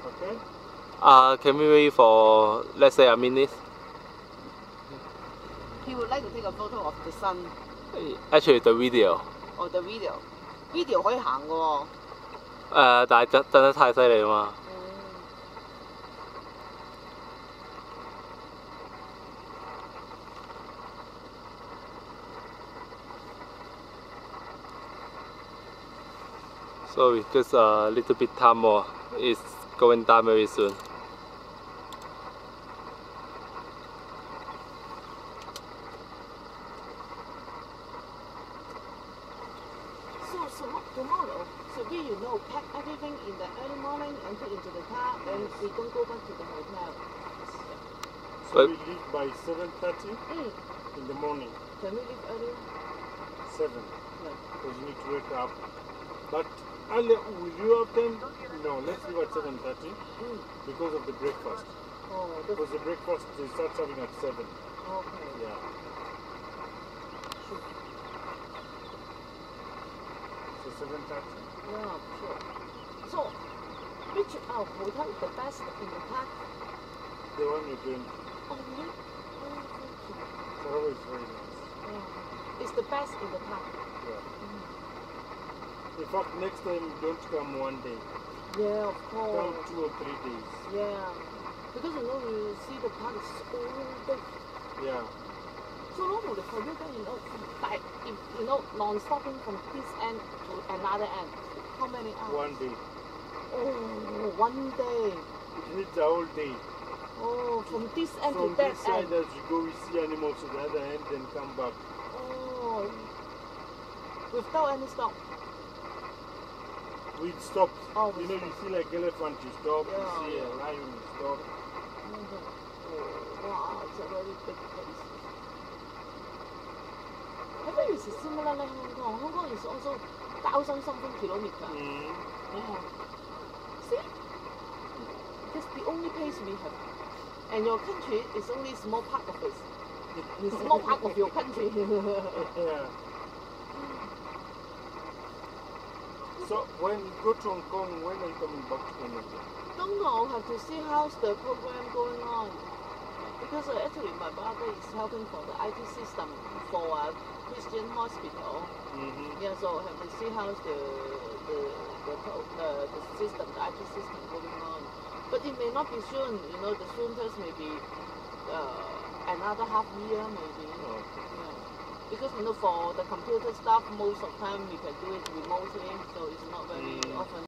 Okay? Can we wait for, let's say, a minute? He would like to take a photo of the sun. Actually, the video. Or the video. Video 可以行嘅喎。但係震得太犀利啊嘛。So it's just a little bit time more. It's going down very soon. So tomorrow, should we, pack everything in the early morning and put into the car, then we don't go back to the hotel. So we leave by 7:30 in the morning. Can we leave earlier? 7. No. Because you need to wake up. But earlier, will you have time? No, let's leave at 7:30 because of the breakfast. Oh, because the breakfast they start serving at 7. Okay. Yeah. Sure. So 7:30? Yeah, sure. So, which hotel is the best in the park? The one you're going to. Oh, really? Oh, thank you. Sarawak is very nice. Yeah. It's the best in the park. Yeah. In fact, next time don't come one day. Yeah, of course. Come 2 or 3 days. Yeah. Because you see the park is so big. Yeah. So normally for you then, like, non-stopping from this end to another end, how many hours? 1 day. Oh, 1 day. It needs a whole day. Oh, from this end From to that this side end. as you go, we see animals to the other end, then come back. Oh, without any stop. We stop. Oh, you see like elephant, you stop. Yeah, You see a lion, you stop. Oh, wow, it's a very big place. I think it's similar like Hong Kong. Hong Kong is also 1,000 something kilometers. Yeah. See? That's the only place we have. And your country is only a small part of it. It's a small part of your country. Yeah. So when you go to Hong Kong, when are you coming back to Canada? Don't know, have to see how's the program going on. Because actually my brother is helping for the IT system for a Christian hospital. Yeah, so have to see how's the system, the IT system going on. But it may not be soon, the soon test may be another half year maybe. Yeah. Because for the computer stuff, most of the time we can do it remotely, so it's not very often.